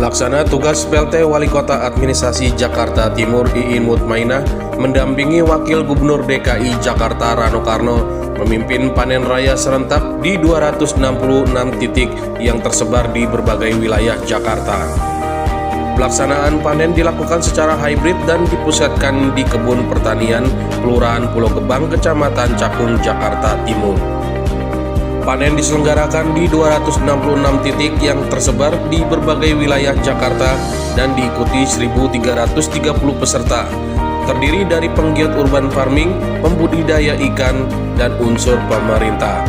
Pelaksana tugas PLT Wali Kota Administrasi Jakarta Timur Iin Mutmainah mendampingi Wakil Gubernur DKI Jakarta Rano Karno memimpin panen raya serentak di 266 titik yang tersebar di berbagai wilayah Jakarta. Pelaksanaan panen dilakukan secara hybrid dan dipusatkan di Kebun Pertanian Kelurahan Pulau Gebang, Kecamatan Cakung, Jakarta Timur. Panen diselenggarakan di 266 titik yang tersebar di berbagai wilayah Jakarta dan diikuti 1.330 peserta, terdiri dari penggiat urban farming, pembudidaya ikan, dan unsur pemerintah.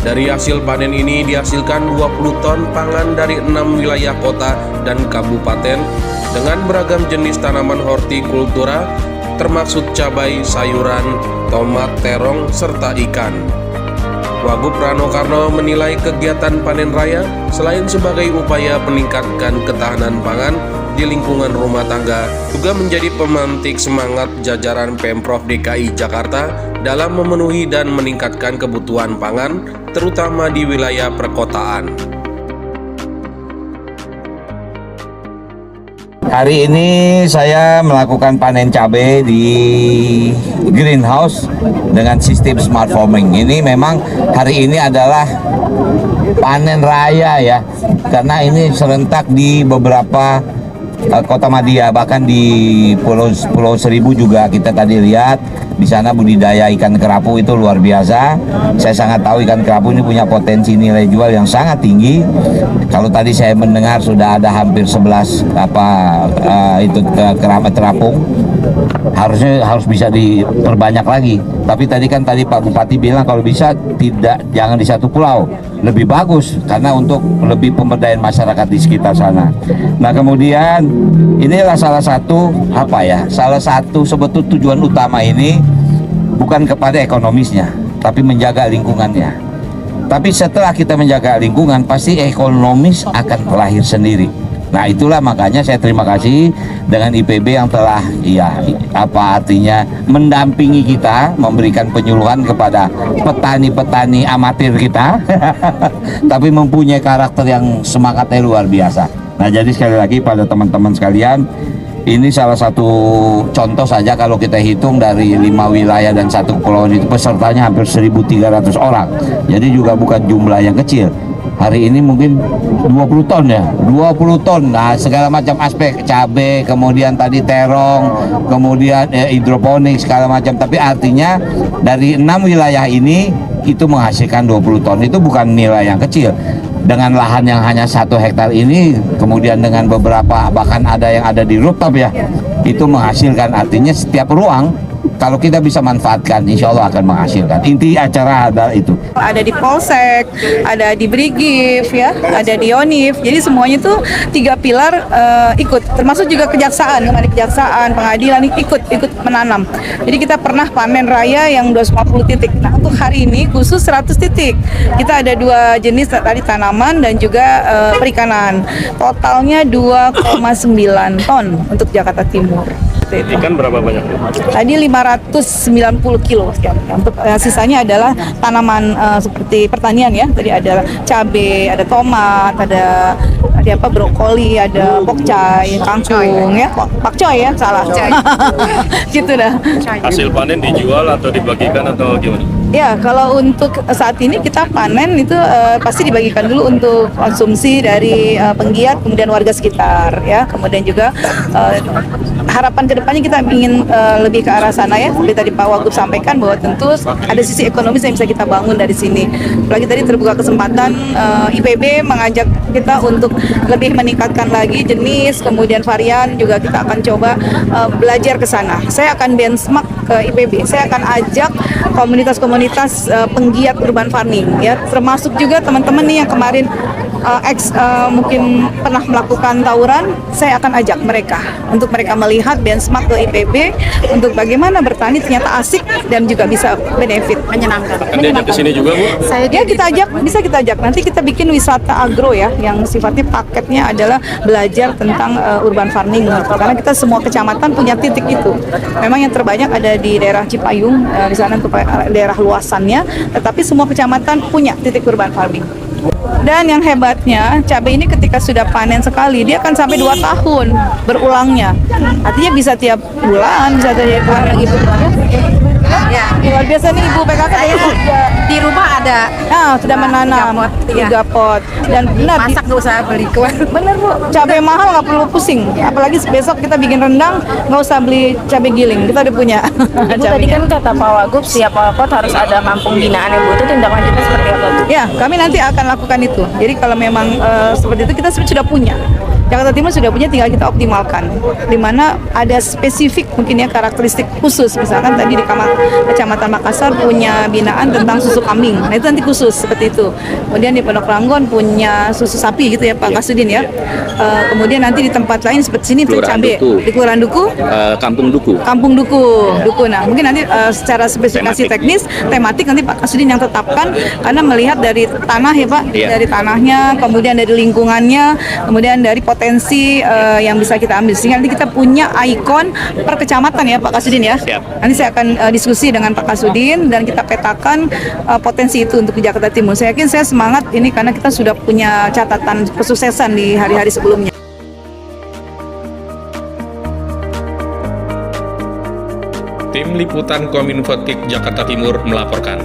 Dari hasil panen ini dihasilkan 20 ton pangan dari 6 wilayah kota dan kabupaten dengan beragam jenis tanaman hortikultura, termasuk cabai, sayuran, tomat, terong, serta ikan. Wagub Rano Karno menilai kegiatan panen raya selain sebagai upaya meningkatkan ketahanan pangan di lingkungan rumah tangga, juga menjadi pemantik semangat jajaran Pemprov DKI Jakarta dalam memenuhi dan meningkatkan kebutuhan pangan, terutama di wilayah perkotaan. Hari ini saya melakukan panen cabai di greenhouse dengan sistem smart farming. Ini memang hari ini adalah panen raya ya, karena ini serentak di beberapa kota madya, bahkan di Pulau Seribu juga kita tadi lihat di sana budidaya ikan kerapu itu luar biasa. Saya sangat tahu ikan kerapu ini punya potensi nilai jual yang sangat tinggi. Kalau tadi saya mendengar sudah ada hampir 11 keramat terapung, harus bisa diperbanyak lagi. Tapi tadi Pak Bupati bilang kalau bisa jangan di satu pulau, lebih bagus karena untuk lebih pemberdayaan masyarakat di sekitar sana. Nah kemudian inilah salah satu sebetulnya tujuan utama ini bukan kepada ekonomisnya, tapi menjaga lingkungannya. Tapi setelah kita menjaga lingkungan, pasti ekonomis akan lahir sendiri. Nah itulah makanya saya terima kasih dengan IPB yang telah mendampingi kita, memberikan penyuluhan kepada petani-petani amatir kita tapi mempunyai karakter yang semangatnya luar biasa. Nah jadi sekali lagi pada teman-teman sekalian, ini salah satu contoh saja kalau kita hitung dari 5 wilayah dan 1 pulau itu pesertanya hampir 1.300 orang. Jadi juga bukan jumlah yang kecil. Hari ini mungkin 20 ton ya, 20 ton. Nah segala macam aspek, cabai, kemudian tadi terong, kemudian hidroponik segala macam. Tapi artinya dari 6 wilayah ini itu menghasilkan 20 ton. Itu bukan nilai yang kecil. Dengan lahan yang hanya 1 hektar ini, kemudian dengan beberapa bahkan ada yang ada di rooftop ya, itu menghasilkan. Artinya setiap ruang kalau kita bisa manfaatkan, insya Allah akan menghasilkan. Inti acara adalah itu. Ada di Polsek, ada di Brigif, ya, ada di Yonif. Jadi semuanya itu 3 pilar ikut, termasuk juga kejaksaan, kejaksaan, pengadilan ikut menanam. Jadi kita pernah panen raya yang 250 titik. Nah untuk hari ini khusus 100 titik. Kita ada 2 jenis tadi, tanaman dan juga perikanan. Totalnya 2,9 ton untuk Jakarta Timur. Ikan berapa banyak? Tadi 590 kilo sekian. Untuk sisanya adalah tanaman seperti pertanian ya. Tadi ada cabai, ada tomat, ada brokoli, ada pokcai, kangkung ya, pakcoy ya, salah. Gitu dah. Hasil panen dijual atau dibagikan atau gimana? Ya, kalau untuk saat ini kita panen itu pasti dibagikan dulu untuk konsumsi dari penggiat, kemudian warga sekitar ya. Kemudian juga harapan kedepannya kita ingin lebih ke arah sana ya. Seperti tadi Pak Wagub sampaikan bahwa tentu ada sisi ekonomis yang bisa kita bangun dari sini. Apalagi tadi terbuka kesempatan IPB mengajak kita untuk lebih meningkatkan lagi jenis, kemudian varian juga kita akan coba belajar ke sana. Saya akan benchmark ke IPB. Saya akan ajak komunitas-komunitas penggiat urban farming ya, termasuk juga teman-teman nih yang kemarin mungkin pernah melakukan tawuran. Saya akan ajak mereka untuk mereka melihat benchmark ke IPB untuk bagaimana bertani ternyata asik dan juga bisa benefit, menyenangkan. Akan diajak ke sini juga Bu? Bisa kita ajak. Nanti kita bikin wisata agro ya, yang sifatnya paketnya adalah belajar tentang urban farming. Karena kita semua kecamatan punya titik itu. Memang yang terbanyak ada di daerah Cipayung, di sana untuk daerah luasannya, tetapi semua kecamatan punya titik urban farming. Dan yang hebatnya, cabai ini ketika sudah panen sekali, dia akan sampai 2 tahun berulangnya. Artinya bisa tiap bulan, bisa tiap bulan lagi. Ya, Luar biasa nih Ibu PKK dari di rumah ada. sudah menanam 3 pot. Dan benar, Masak nggak usah beli keluar. bener Bu, cabai mahal nggak perlu pusing. Apalagi besok kita bikin rendang, nggak usah beli cabai giling, kita udah punya. Ibu tadi kan kata Pak Wagub setiap Wapot harus ada kampung binaan ya Bu, itu tindak lanjutnya seperti apa Bu? Ya, kami nanti akan lakukan itu. Jadi kalau memang seperti itu kita sudah punya. Jakarta Timur sudah punya, tinggal kita optimalkan. Di mana ada spesifik mungkin ya karakteristik khusus. Misalkan tadi di Kecamatan Makassar punya binaan tentang susu kambing. Nah itu nanti khusus seperti itu. Kemudian di Pondok Ranggon punya susu sapi gitu ya Pak Kasudin ya. Kemudian nanti di tempat lain seperti sini itu Kelurahan cabai. Duku. Di Kelurahan Duku. Kampung Duku. Kampung Duku. Nah mungkin nanti secara spesifikasi teknis, tematik nanti Pak Kasudin yang tetapkan karena melihat dari tanah ya Pak, Iya. dari tanahnya, kemudian dari lingkungannya, kemudian dari potensi yang bisa kita ambil. Sehingga nanti kita punya ikon per kecamatan ya Pak Kasudin ya. Siap. Nanti saya akan diskusi dengan Pak Kasudin dan kita petakan potensi itu untuk Jakarta Timur. Saya yakin saya semangat ini karena kita sudah punya catatan kesuksesan di hari-hari sebelumnya. Tim Liputan Kominfo Jakarta Timur melaporkan.